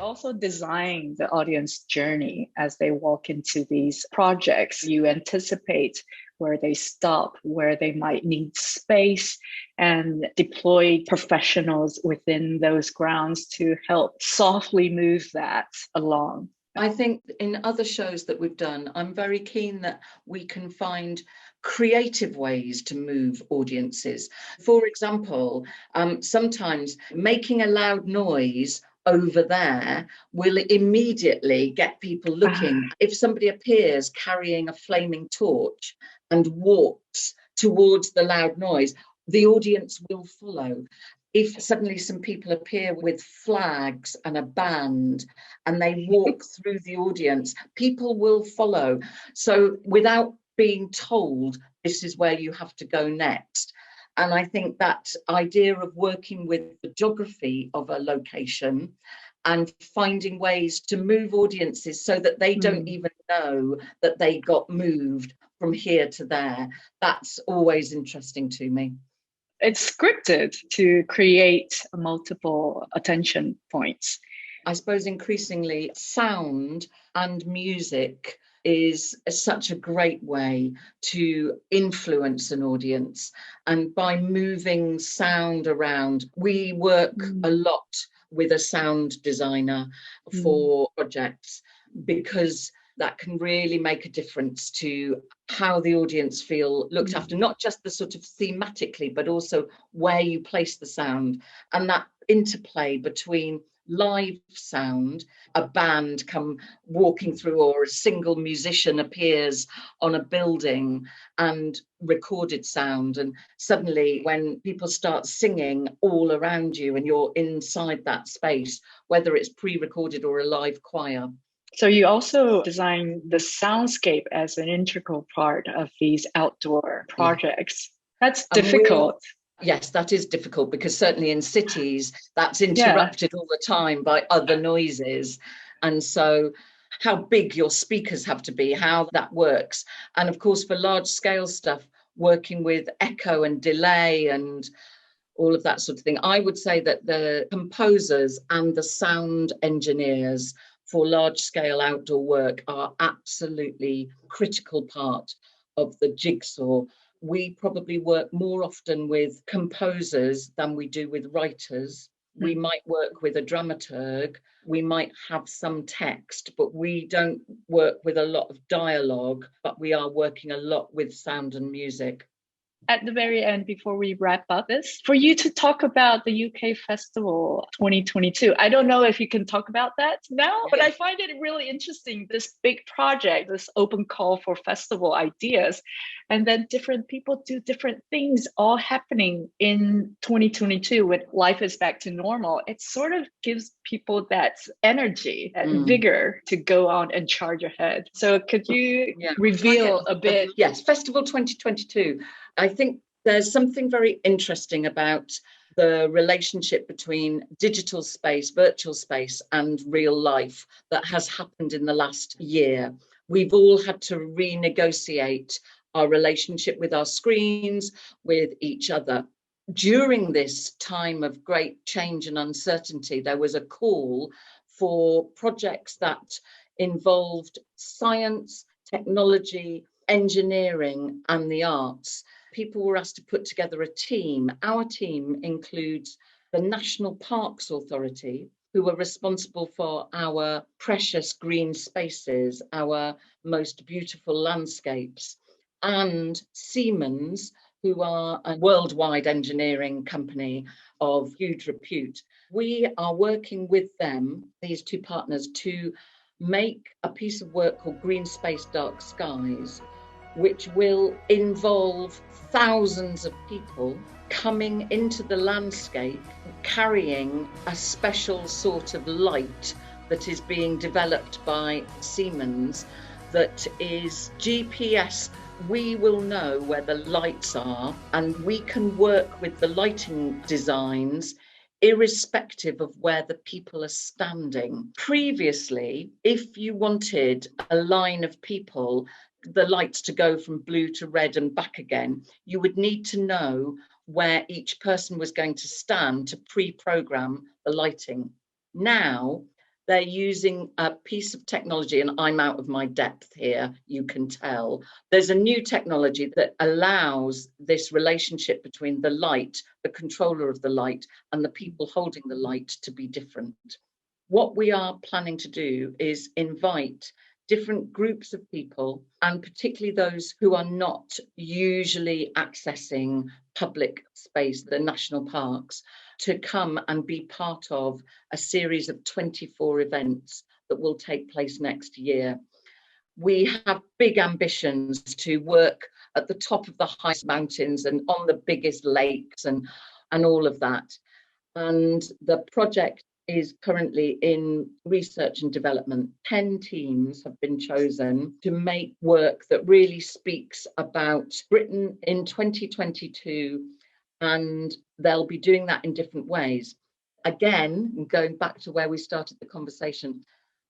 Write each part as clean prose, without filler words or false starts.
also design the audience journey as they walk into these projects. You anticipate where they stop, where they might need space, and deploy professionals within those grounds to help softly move that along. I think in other shows that we've done, I'm very keen that we can find creative ways to move audiences. For example, sometimes making a loud noise over there will immediately get people looking. If somebody appears carrying a flaming torch and walks towards the loud noise, the audience will follow. If suddenly some people appear with flags and a band and they walk through the audience, people will follow. So without being told, this is where you have to go next. And I think that idea of working with the geography of a location and finding ways to move audiences so that they don't even know that they got moved from here to there, that's always interesting to me. It's scripted to create multiple attention points. I suppose increasingly sound and music is such a great way to influence an audience. And by moving sound around, we work a lot with a sound designer for projects, because that can really make a difference to how the audience feel looked after, not just the sort of thematically, but also where you place the sound and that interplay between live sound, a band come walking through, or a single musician appears on a building, and recorded sound. And suddenly when people start singing all around you and you're inside that space, whether it's pre-recorded or a live choir. So you also design the soundscape as an integral part of these outdoor projects. That's difficult. Yes, that is difficult, because certainly in cities, that's interrupted all the time by other noises. And so how big your speakers have to be, how that works. And of course, for large scale stuff, working with echo and delay and all of that sort of thing. I would say that the composers and the sound engineers for large scale outdoor work are absolutely critical part of the jigsaw. We probably work more often with composers than we do with writers. We might work with a dramaturg, we might have some text, but we don't work with a lot of dialogue, but we are working a lot with sound and music. At the very end, before we wrap up this, for you to talk about the UK Festival 2022. I don't know if you can talk about that now, but I find it really interesting, this big project, this open call for festival ideas, and then different people do different things all happening in 2022 when life is back to normal. It sort of gives people that energy, that vigor to go on and charge ahead. So could you reveal a bit? Yes, Festival 2022. I think there's something very interesting about the relationship between digital space, virtual space, and real life that has happened in the last year. We've all had to renegotiate our relationship with our screens, with each other. During this time of great change and uncertainty, there was a call for projects that involved science, technology, engineering, and the arts. People were asked to put together a team. Our team includes the National Parks Authority, who are responsible for our precious green spaces, our most beautiful landscapes, and Siemens, who are a worldwide engineering company of huge repute. We are working with them, these two partners, to make a piece of work called Green Space Dark Skies, which will involve thousands of people coming into the landscape carrying a special sort of light that is being developed by Siemens that is GPS. We will know where the lights are, and we can work with the lighting designs irrespective of where the people are standing. Previously, if you wanted a line of people, the lights to go from blue to red and back again, you would need to know where each person was going to stand to pre-program the lighting. Now, They're using a piece of technology, and I'm out of my depth here, you can tell. There's a new technology that allows this relationship between the light, the controller of the light, and the people holding the light to be different. What we are planning to do is invite different groups of people, and particularly those who are not usually accessing public space, the national parks, to come and be part of a series of 24 events that will take place next year. We have big ambitions to work at the top of the highest mountains and on the biggest lakes and all of that. And the project is currently in research and development. 10 teams have been chosen to make work that really speaks about Britain in 2022, and they'll be doing that in different ways. Again, going back to where we started the conversation,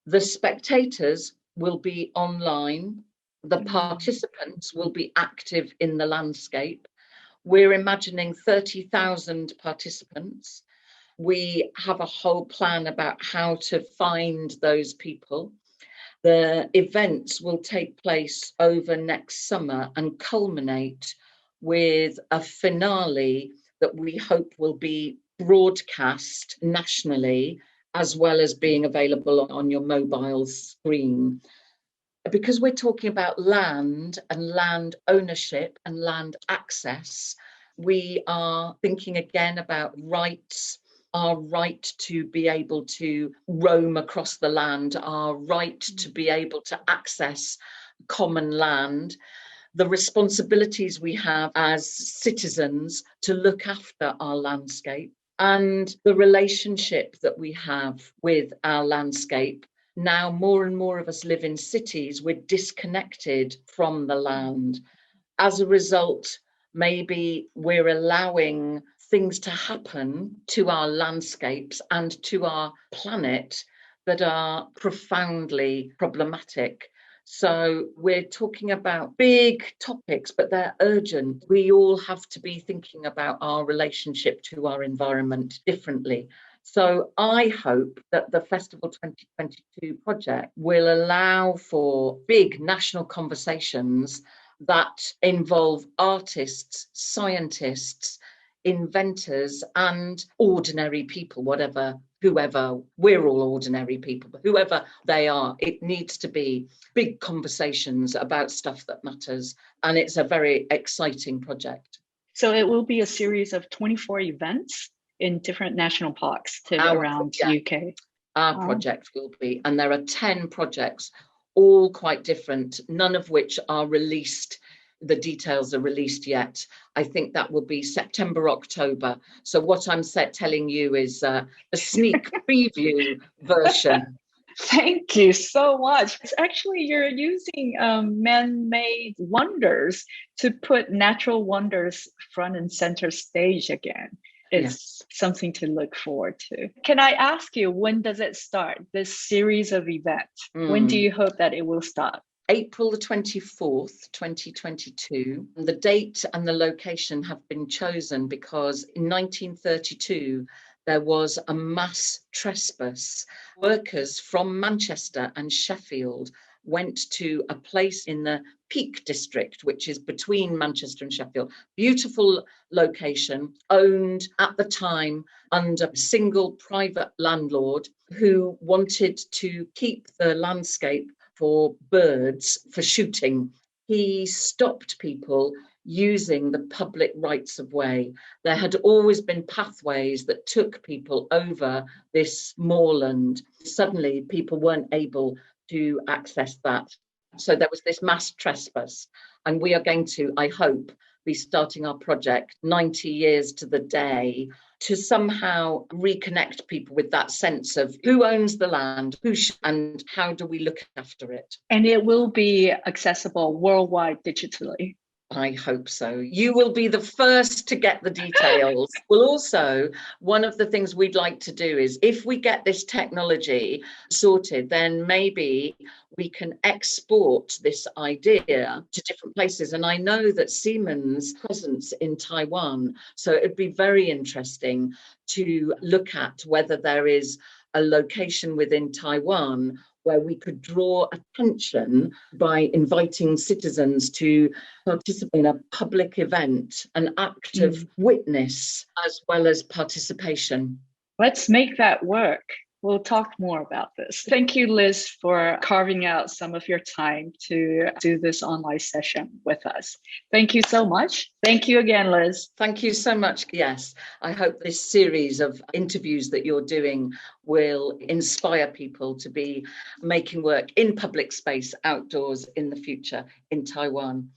the spectators will be online, the participants will be active in the landscape. We're imagining 30,000 participants. We have a whole plan about how to find those people. The events will take place over next summer and culminate with a finale that we hope will be broadcast nationally, as well as being available on your mobile screen. Because we're talking about land and land ownership and land access, we are thinking again about rights, our right to be able to roam across the land, our right to be able to access common land, the responsibilities we have as citizens to look after our landscape, and the relationship that we have with our landscape. Now, more and more of us live in cities, we're disconnected from the land. As a result, maybe we're allowing things to happen to our landscapes and to our planet that are profoundly problematic. So we're talking about big topics, but they're urgent. We all have to be thinking about our relationship to our environment differently. So I hope that the Festival 2022 project will allow for big national conversations that involve artists, scientists, inventors, and ordinary people, whoever, we're all ordinary people, but whoever they are, it needs to be big conversations about stuff that matters. And it's a very exciting project. So it will be a series of 24 events in different national parks around the UK. Our project will be, and there are 10 projects, all quite different, none of which are released. The details are released yet. I think that will be September, October. So what I'm telling you is a sneak preview version. Thank you so much. It's actually, you're using man-made wonders to put natural wonders front and center stage again. It's something to look forward to. Can I ask you, when does it start, this series of events? When do you hope that it will start? April the 24th, 2022. The date and the location have been chosen because in 1932, there was a mass trespass. Workers from Manchester and Sheffield went to a place in the Peak District, which is between Manchester and Sheffield. Beautiful location, owned at the time under a single private landlord who wanted to keep the landscape for birds for shooting. He stopped people using the public rights of way. There had always been pathways that took people over this moorland. Suddenly people weren't able to access that. So there was this mass trespass, and we are going to, I hope, be starting our project 90 years to the day to somehow reconnect people with that sense of who owns the land, and how do we look after it. And it will be accessible worldwide digitally. I hope so. You will be the first to get the details. Well, also, one of the things we'd like to do is, if we get this technology sorted, then maybe we can export this idea to different places. And I know that Siemens' presence in Taiwan, so it'd be very interesting to look at whether there is a location within Taiwan where we could draw attention by inviting citizens to participate in a public event, an act of witness as well as participation. Let's make that work. We'll talk more about this. Thank you, Liz, for carving out some of your time to do this online session with us. Thank you so much. Thank you again, Liz. Thank you so much. Yes, I hope this series of interviews that you're doing will inspire people to be making work in public space outdoors in the future in Taiwan.